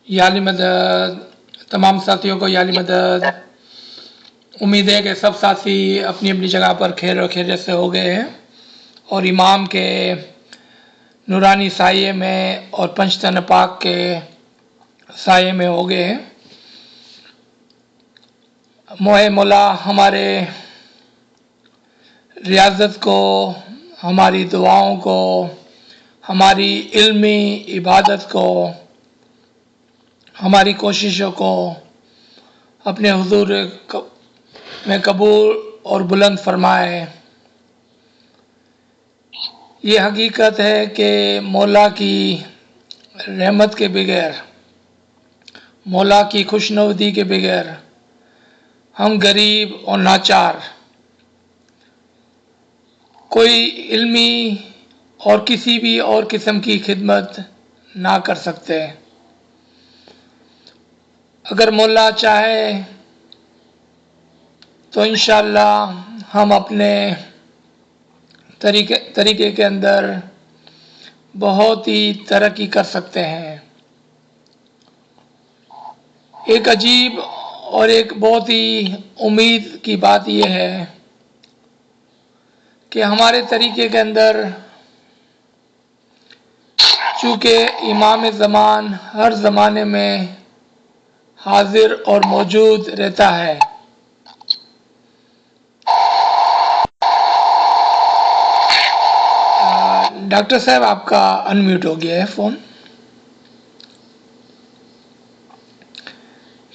याली मदद तमाम साथियों को याली मदद। उम्मीद है कि सब साथी अपनी अपनी जगह पर खैर और खैरियत से हो गए हैं और इमाम के नूरानी साये में और पंचतन पाक के साये में हो गए हैं। मोहे मौला हमारे रियाजत को, हमारी दुआओं को, हमारी इल्मी इबादत को, हमारी कोशिशों को अपने हुजूर में कबूल और बुलंद फरमाए। ये हकीकत है कि मौला की रहमत के बगैर, मौला की खुशनवदी के बगैर हम गरीब और नाचार कोई इल्मी और किसी भी और किस्म की खिदमत ना कर सकते। अगर मौला चाहे तो इंशाअल्लाह हम अपने तरीके के अंदर बहुत ही तरक्की कर सकते हैं। एक अजीब और एक बहुत ही उम्मीद की बात यह है कि हमारे तरीके के अंदर चूँकि इमाम ज़मान हर ज़माने में हाजिर और मौजूद रहता है, डॉक्टर साहब आपका अनम्यूट हो गया है फ़ोन।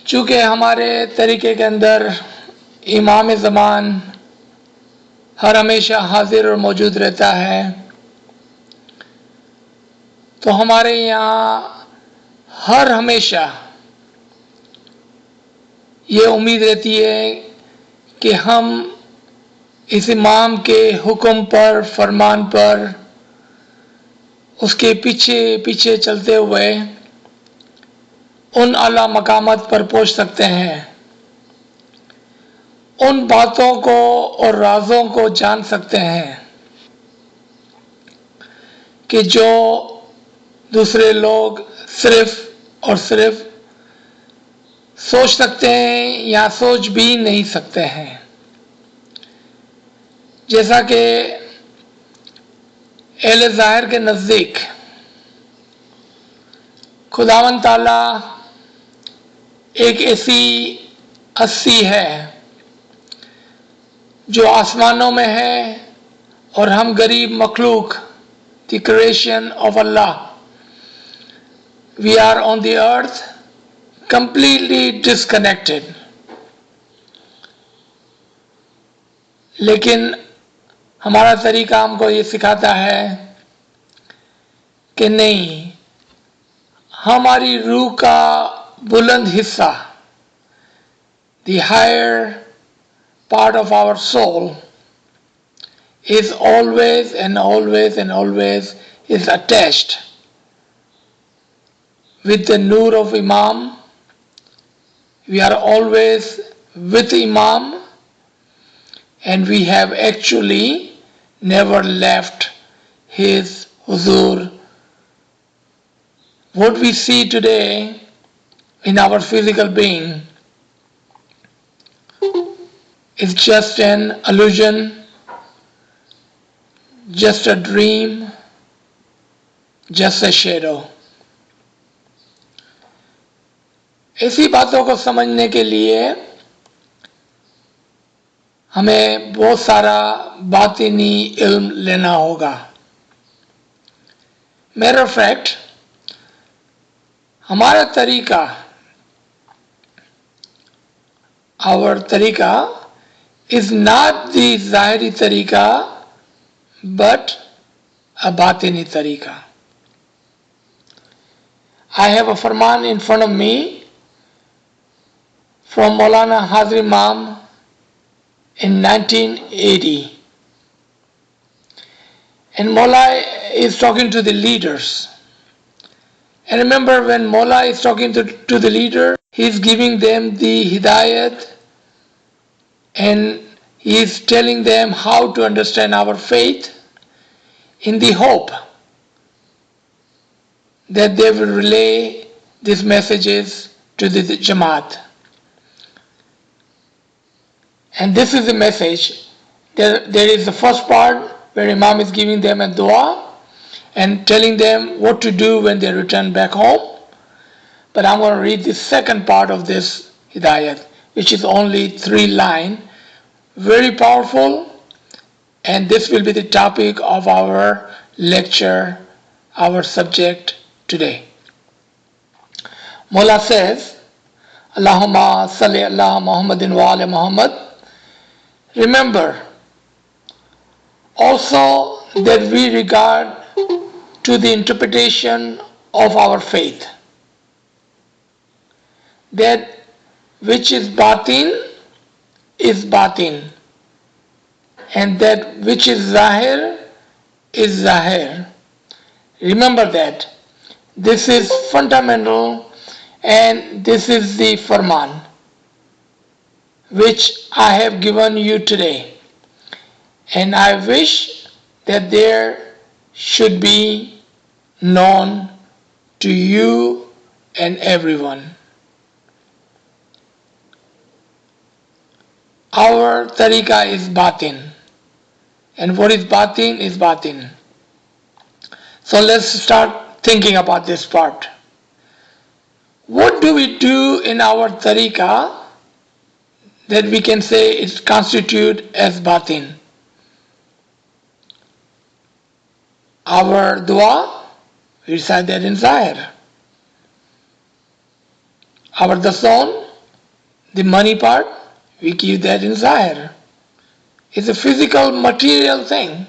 चूँकि हमारे तरीके के अंदर इमाम ज़मान हर हमेशा हाजिर और मौजूद रहता है, तो हमारे यहाँ हर हमेशा ये उम्मीद रहती है कि हम इस इमाम के हुक्म पर, फरमान पर, उसके पीछे पीछे चलते हुए उन आला मकामात पर पहुँच सकते हैं, उन बातों को और राज़ों को जान सकते हैं कि जो दूसरे लोग सिर्फ और सिर्फ सोच सकते हैं या सोच भी नहीं सकते हैं। जैसा कि अहले ज़ाहिर के नज़दीक खुदावंद ताला एक ऐसी हस्ती है जो आसमानों में है और हम गरीब मखलूक, the creation of Allah, we are on the earth completely disconnected। लेकिन हमारा तरीका हमको ये सिखाता है कि नहीं, हमारी रूह का बुलंद हिस्सा, the higher part of our soul is always and always and always is attached with the nur of Imam. We are always with Imam, and we have actually never left his huzur. What we see today in our physical being is just an illusion, just a dream, just a shadow. ऐसी बातों को समझने के लिए हमें बहुत सारा बातिनी इल्म लेना होगा। मैटर ऑफ फैक्ट, हमारा तरीका, our तरीका is not the ज़ाहिरी तरीका but a batini तरीका। I have a Farman in front of me from Maulana Hazir Imam in 1980, and Maula is talking to the leaders. And remember, when Maula is talking to the leader, he is giving them the hidayat and he is telling them how to understand our faith in the hope that they will relay these messages to the Jamaat. And this is the message. There is the first part where Imam is giving them a dua and telling them what to do when they return back home. But I'm going to read the second part of this hidayat, which is only 3 lines, very powerful, and this will be the topic of our lecture, our subject today. Mullah says, Allahumma salli ala Muhammadin wa ala Muhammad. Remember also that we regard to the interpretation of our faith, that which is Batin is Batin, and that which is Zahir is Zahir. Remember that. This is fundamental, and this is the Farman which I have given you today. And I wish that there should be known to you and everyone. Our tariqah is Batin. And what is Batin is Batin. So let's start thinking about this part. What do we do in our tariqah that we can say it constitutes as Batin? Our dua, we recite that in Zahir. Our dason, the money part, we give that in Zahir. It's a physical, material thing.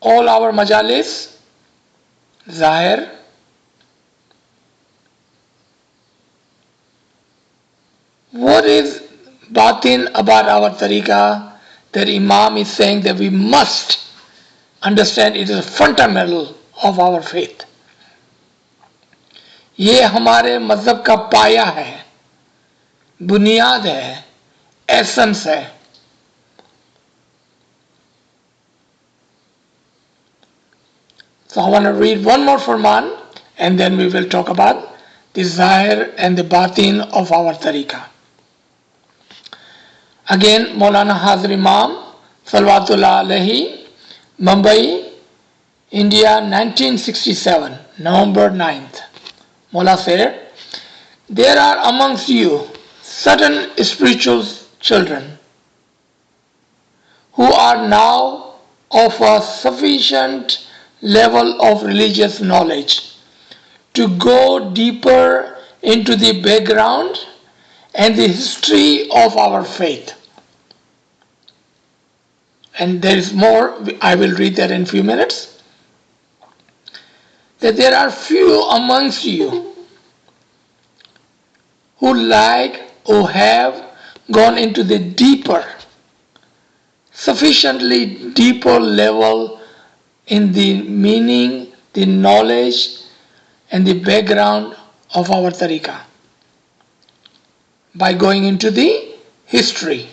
All our majalis, Zahir. What is Batin about our tariqah that Imam is saying that we must understand it is a fundamental of our faith? ये हमारे मज़हब का पाया है, बुनियाद है, essence है. So I want to read one more Furman and then we will talk about the Zahir and the Batin of our tariqah. Again, Maulana Hazir Imam, Salawatullah Alayhi, Mumbai, India, 1967, November 9th. Mullah said, there are amongst you certain spiritual children who are now of a sufficient level of religious knowledge to go deeper into the background and the history of our faith. And there is more, I will read that in a few minutes. That there are few amongst you who have gone into the deeper, sufficiently deeper level in the meaning, the knowledge, and the background of our tariqah by going into the history.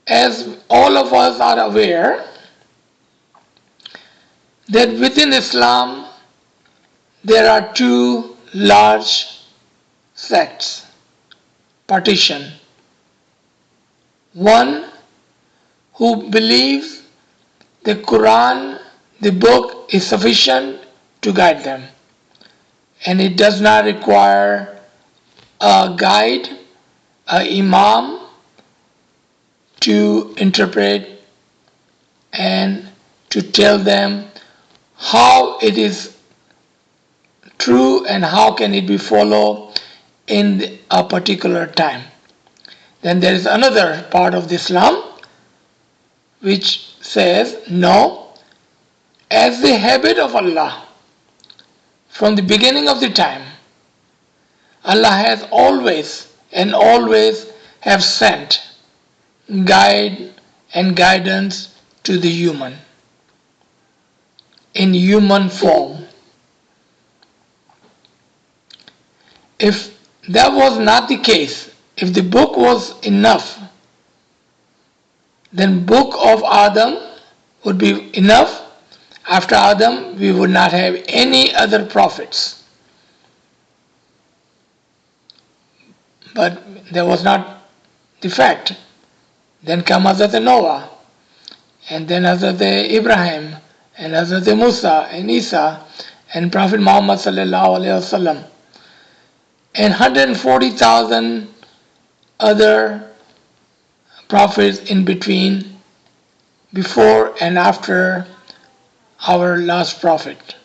As all of us are aware that within Islam there are 2 large sects, partition. One who believes the Quran, the book, is sufficient to guide them, and it does not require a guide, an imam, to interpret and to tell them how it is true and how can it be followed in a particular time. Then there is another part of Islam which says, no, as the habit of Allah, from the beginning of the time, Allah has always and always have sent guide and guidance to the human in human form. If that was not the case, if the book was enough, then book of Adam would be enough. After Adam, we would not have any other prophets. But that was not the fact. Then come Hazrat Noah, and then Hazrat Ibrahim, and Hazrat Musa, and Isa, and Prophet Muhammad sallallahu alaihi wasallam, and 140,000 other prophets in between, before and after our last prophet.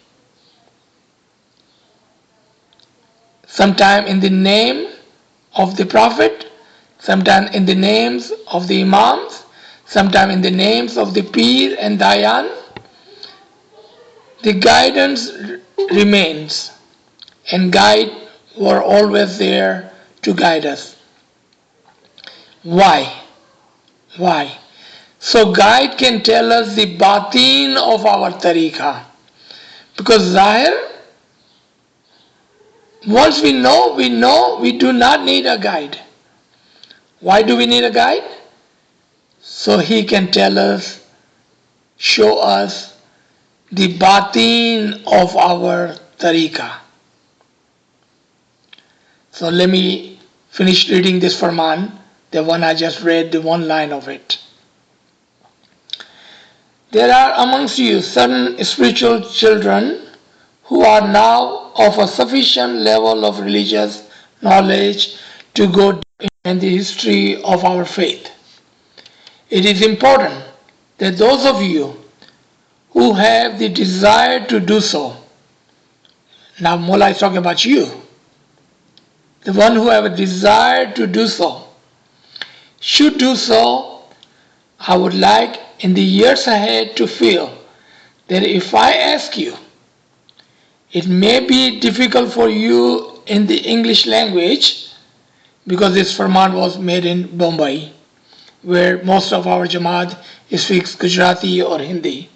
Sometime in the name of the prophet, sometime in the names of the imams, sometime in the names of the Pir and Dayan, the guidance remains, and guide were always there to guide us. Why? Why? So guide can tell us the batin of our tariqah. Because Zahir, once we know, we do not need a guide. Why do we need a guide? So he can tell us, show us the batin of our tariqah. So let me finish reading this Farman, the one I just read, the one line of it. There are amongst you certain spiritual children who are now of a sufficient level of religious knowledge to go deep in the history of our faith. It is important that those of you who have the desire to do so, now Mullah is talking about you, the one who have a desire to do so, should do so. I would like in the years ahead to feel that if I ask you, it may be difficult for you in the English language, because this Farman was made in Bombay, where most of our Jamaat speaks Gujarati or Hindi.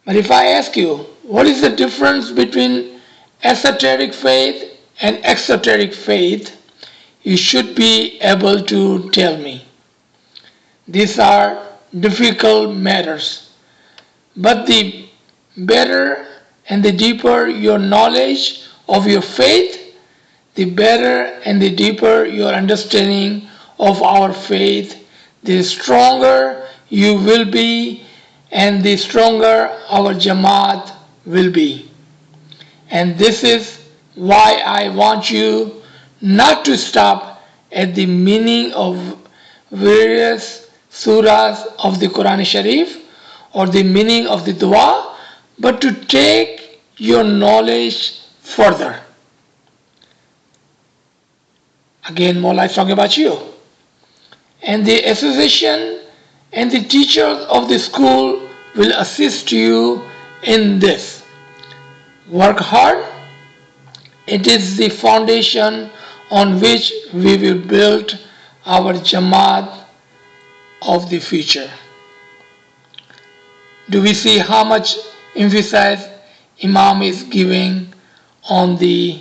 But if I ask you, what is the difference between esoteric faith and exoteric faith, you should be able to tell me. These are difficult matters, but the better and the deeper your knowledge of your faith, the better and the deeper your understanding of our faith, the stronger you will be and the stronger our Jamaat will be. And this is why I want you not to stop at the meaning of various surahs of the Quran Sharif or the meaning of the dua, but to take your knowledge further. Again, Mullah is talking about you. And the association and the teachers of the school will assist you in this. Work hard. It is the foundation on which we will build our Jamaat of the future. Do we see how much emphasis Imam is giving on the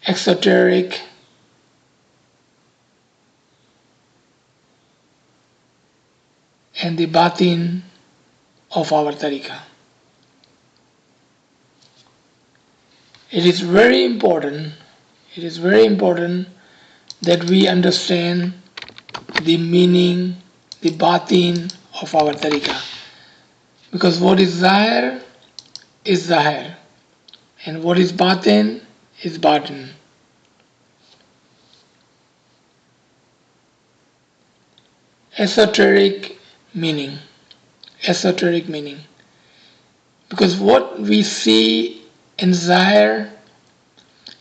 exoteric and the batin of our tariqah? It is very important that we understand the meaning, the batin of our tariqah. Because what is zahir, and what is batin is batin. Esoteric meaning. Because what we see in zahir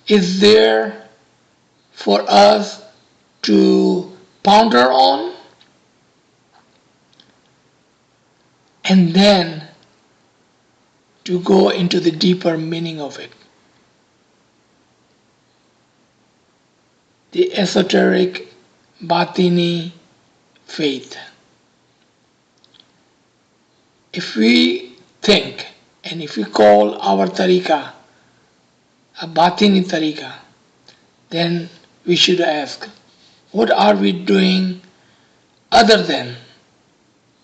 is there for us to ponder on, and then to go into the deeper meaning of it. The esoteric batini faith. If we think and if we call our tariqah a batini tariqah, then we should ask, what are we doing other than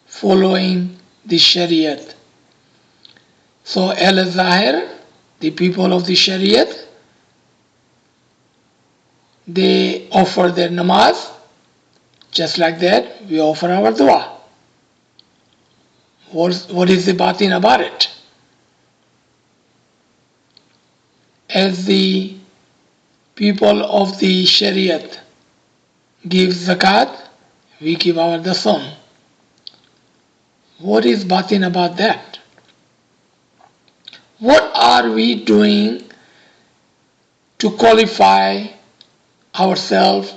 following the Shariat. So Al-Zahir, the people of the Shariat, they offer their namaz. Just like that, we offer our dua. What is the batin about it? As the people of the Shariat give zakat, we give our dasam. What is batin about that? What are we doing to qualify ourselves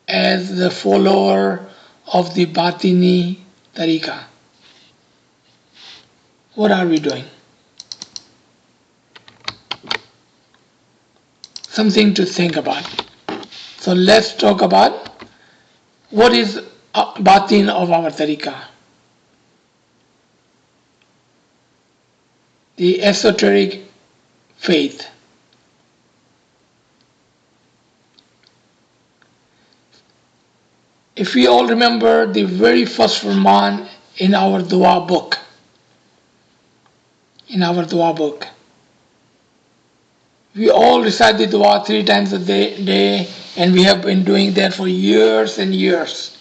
as the follower of the Batini Tariqa? What are we doing? Something to think about. So let's talk about what is Batin of our Tariqa. The esoteric faith. If we all remember the very first Farman in our dua book, we all recite the dua 3 times a day, and we have been doing that for years and years.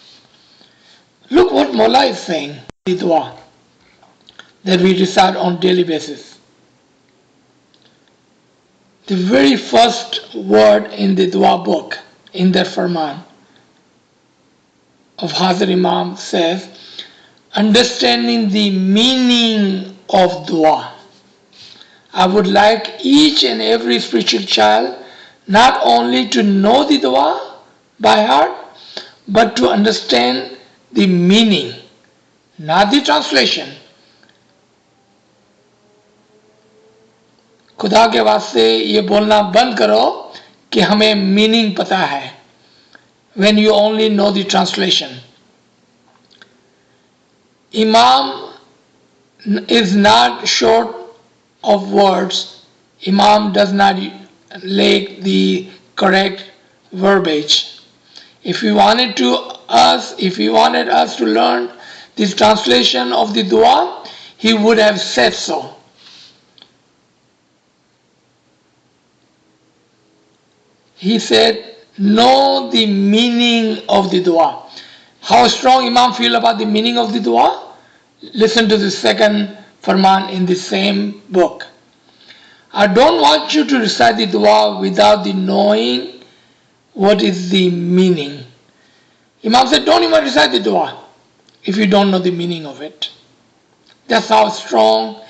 Look what Mullah is saying, the dua that we recite on daily basis. The very first word in the dua book, in that Farman of Hazir Imam, says, understanding the meaning of dua. I would like each and every spiritual child not only to know the dua by heart, but to understand the meaning, not the translation. खुदा के वास्ते ये बोलना बंद करो कि हमें meaning पता है, when you only know the translation. Imam is not short of words. Imam does not lack the correct verbiage. If he wanted us to learn this translation of the dua, he would have said so. He said, know the meaning of the dua. How strong Imam feel about the meaning of the dua? Listen to the second Farman in the same book. I don't want you to recite the dua without the knowing what is the meaning. Imam said, don't even recite the dua if you don't know the meaning of it. That's how strong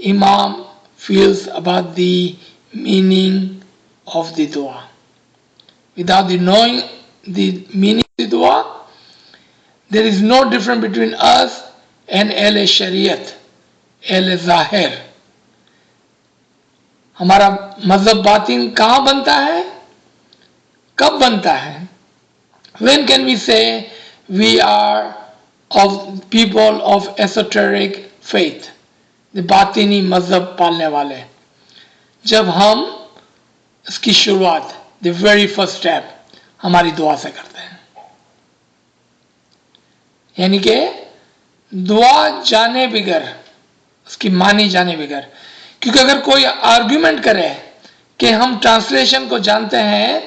Imam feels about the meaning of the dua. Without the knowing the meaning of the dua, there is no difference between us and Al-Shariat, Al-Zahir. हमारा मजहब बातिन कहाँ बनता है, कब बनता है? When can we say we are of people of esoteric faith, the बातिनी मजहब पालने वाले? जब हम इसकी शुरुआत, the very first step, हमारी दुआ से करते हैं. यानी कि दुआ जाने बगैर, उसकी मानी जाने बगैर, क्योंकि अगर कोई आर्ग्यूमेंट करे कि हम ट्रांसलेशन को जानते हैं,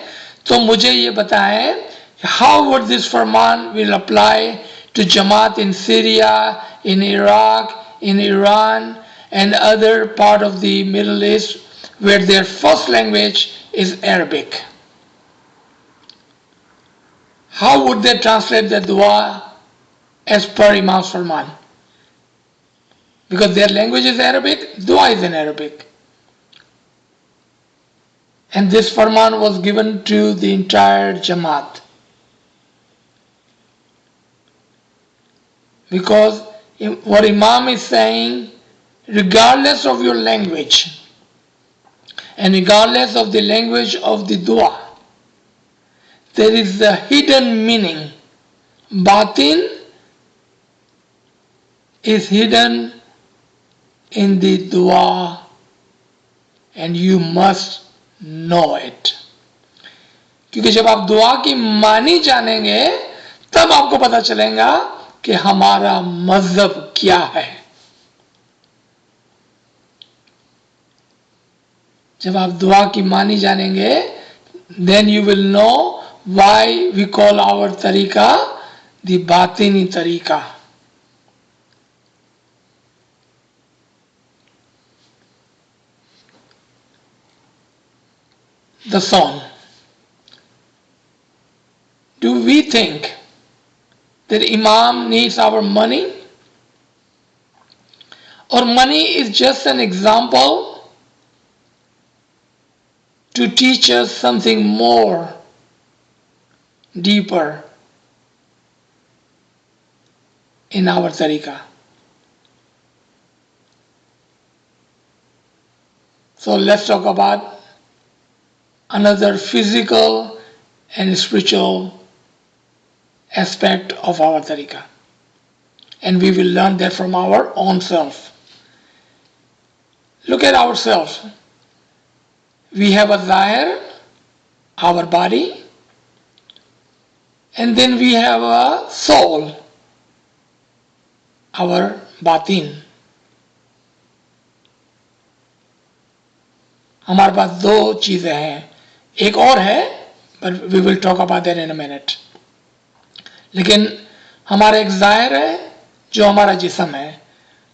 तो मुझे ये बताएं, how would this farman will apply to Jamaat in Syria, in Iraq, in Iran, and other part of the Middle East where their first language is Arabic. How would they translate the dua as per Imam's Farman? Because their language is Arabic, dua is in Arabic. And this Farman was given to the entire Jamaat. Because what Imam is saying, regardless of your language, and regardless of the language of the dua, there is a hidden meaning. Batin is hidden in the dua, and you must know it. क्योंकि जब आप दुआ की मानी जानेंगे, तब आपको पता चलेगा कि हमारा मजहब क्या है। जब आप दुआ की मानी जानेंगे, then you will know why we call our तरीका the बातिनी तरीका। The song. Do we think that Imam needs our money? Or money is just an example to teach us something more, deeper in our tariqah? So let's talk about another physical and spiritual aspect of our tariqah. And we will learn that from our own self. Look at ourselves. We have a zahir, our body, and then we have a soul, our batin. हमारे पास दो चीजें हैं, एक और है, but we will talk about that in a minute. लेकिन हमारा एक जाहिर है जो हमारा जिस्म है,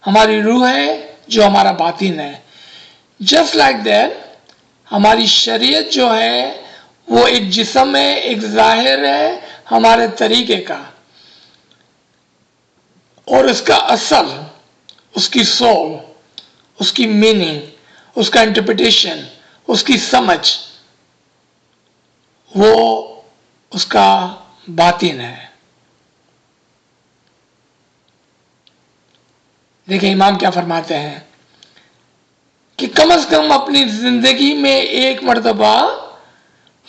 हमारी रूह है जो हमारा बातिन है. जस्ट लाइक दैट हमारी शरीयत जो है वो एक जिस्म है, एक जाहिर है हमारे तरीके का, और उसका असल, उसकी सोल, उसकी मीनिंग, उसका इंटरप्रिटेशन, उसकी समझ, वो उसका बातिन है. देखिए इमाम क्या फरमाते हैं कि कम से कम अपनी जिंदगी में एक मर्तबा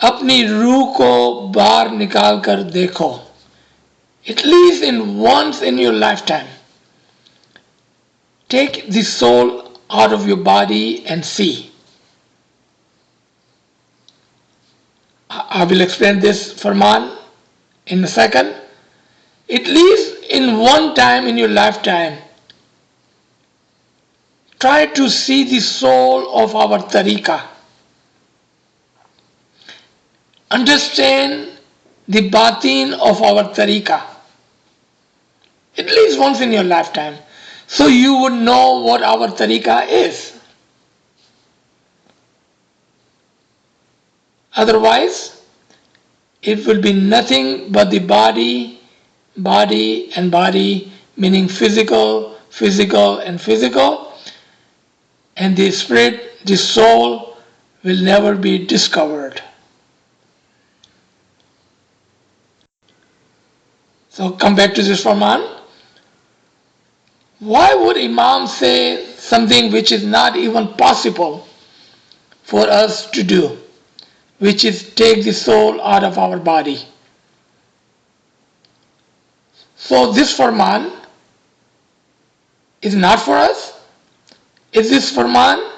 अपनी रूह को बाहर निकाल कर देखो. At least in once in your lifetime, take the soul out of your body and see. I will explain this farman in a second. At least in one time in your lifetime, try to see the soul of our tariqah. Understand the batin of our tariqah. At least once in your lifetime, so you would know what our tariqah is. Otherwise, it will be nothing but the body, body and body, meaning physical, physical and physical, and the spirit, the soul will never be discovered. So come back to this farman. Why would Imam say something which is not even possible for us to do, which is take the soul out of our body? So this farman is not for us? Is this farman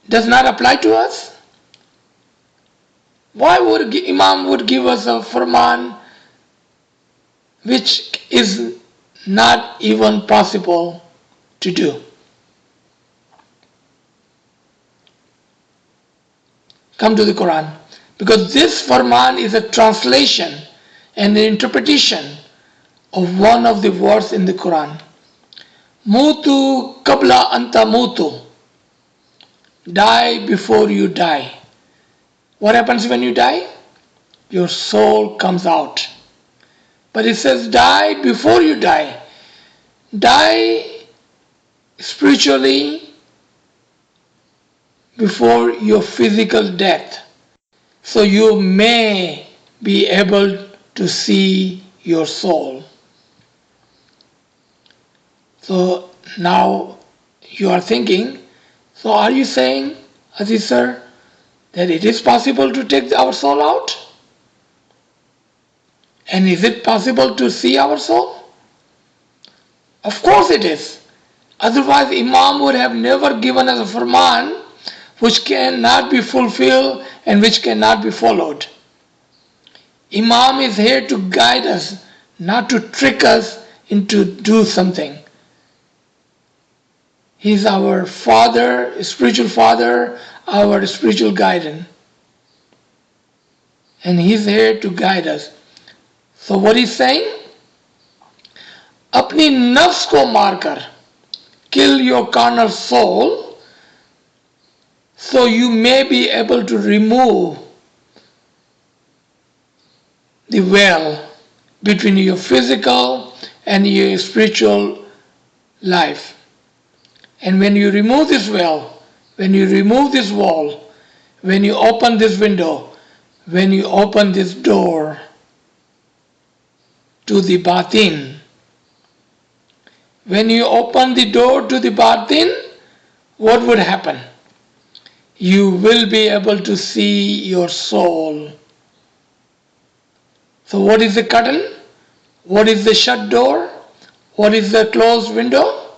does not apply to us? Why would Imam would give us a farman which is not even possible to do? Come to the Quran, because this farman is a translation and an interpretation of one of the words in the Quran. Mutu qabla anta mutu. Die before you die. What happens when you die? Your soul comes out. But it says die before you die. Die spiritually before your physical death, so you may be able to see your soul. So now you are thinking, so are you saying, Aziz sir, that it is possible to take our soul out? And is it possible to see our soul? Of course it is. Otherwise Imam would have never given us a farman which cannot be fulfilled and which cannot be followed. Imam is here to guide us, not to trick us into do something. He's our father, spiritual father, our spiritual guidance. And he's here to guide us. So what he's saying? अपनी नफ्स को मारकर, kill your carnal soul, so you may be able to remove the veil between your physical and your spiritual life. And when you remove this veil, when you remove this wall, when you open this window, when you open this door to the Batin, when you open the door to the Batin, what would happen? You will be able to see your soul. So what is the curtain? What is the shut door? What is the closed window?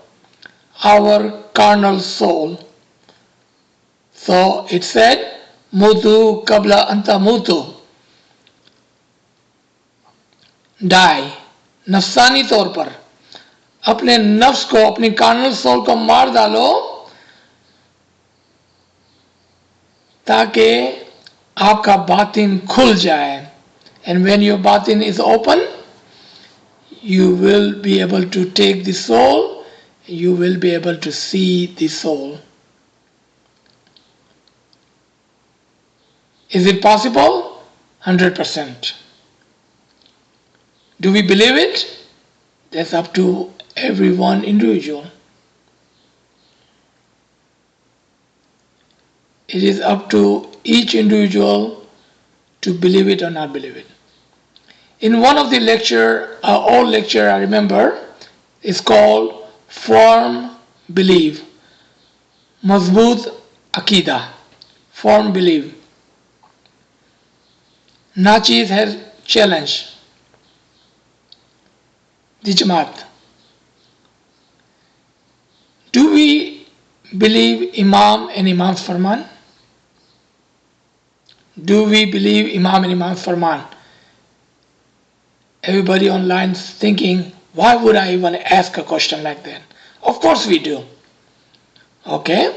Our carnal soul. So it said, Mutu kabla anta mutu. Die. नफसानी तौर पर अपने नफ्स को, अपनी carnal soul को मार डालो, ताकि आपका बातिन खुल जाए. And when your batin is open, you will be able to take the soul, you will be able to see the soul. Is it possible? 100%. Do we believe it? That's up to every one individual. It is up to each individual to believe it or not believe it. In one of the lecture, old lecture I remember, is called Firm Belief. Mazboot Akida. Firm Belief. Nachis has challenged the Jamaat. Do we believe Imam and Imam's Farman? Do we believe Imam and Imam's Farman? Everybody online is thinking, why would I even ask a question like that? Of course we do. Okay,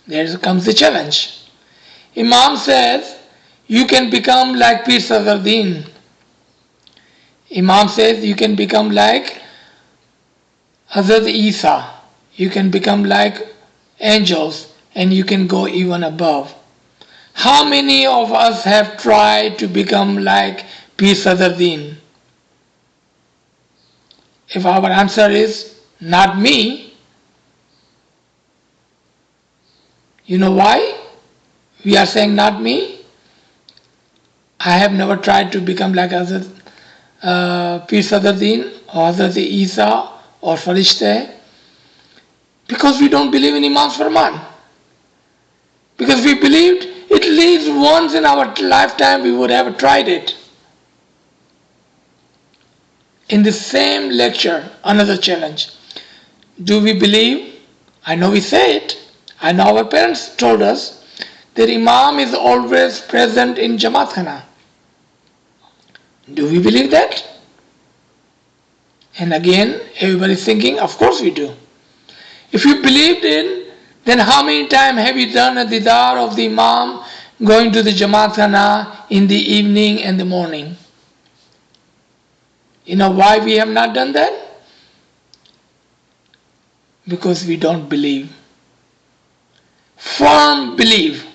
there comes the challenge. Imam says, you can become like Pir Sadruddin. Imam says, you can become like Hazrat Isa. You can become like angels, and you can go even above. How many of us have tried to become like Pir Sadruddin? If our answer is not me, you know why we are saying not me? I have never tried to become like Hazrat Pir Sadruddin or Hazrat Isa or Farishte, because we don't believe in Imam's Farman. Because we believed at least once in our lifetime we would have tried it. In the same lecture, another challenge. Do we believe? I know we say it. I know our parents told us that Imam is always present in Jamaat Khana. Do we believe that? And again, everybody is thinking, of course we do. If you believed in, then how many times have you done a didar of the Imam going to the Jamaat Khana in the evening and the morning? You know why we have not done that? Because we don't believe. Firm belief.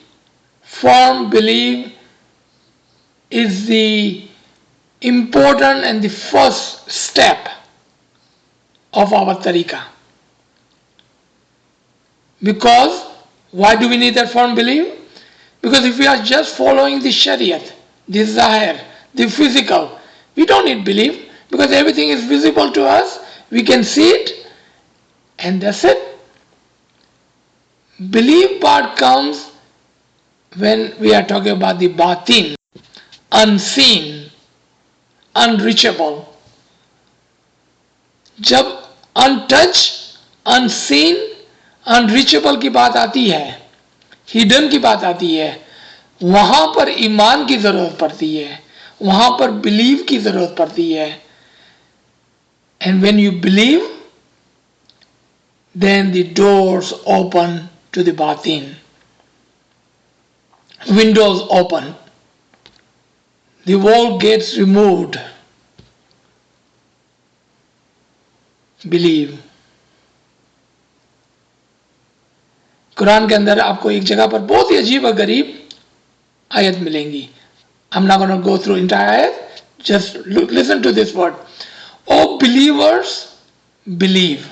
Firm belief is the important and the first step of our tariqah. Because, why do we need that firm belief? Because if we are just following the Shariat, the Zahir, the physical, we don't need belief, because everything is visible to us, we can see it, and that's it. Belief part comes when we are talking about the Batin, unseen, unreachable. जब untouched, unseen, unreachable की बात आती है, hidden की बात आती है, वहाँ पर ईमान की ज़रूरत पड़ती है, वहाँ पर belief की ज़रूरत पड़ती है. And when you believe, then the doors open to the Batin. Windows open. The wall gets removed. Believe. Quran के अंदर आपको एक जगह पर बहुत ही अजीब और गरीब आयत मिलेंगी. I'm not going to go through entire ayat. Just listen to this word. Oh believers, believe.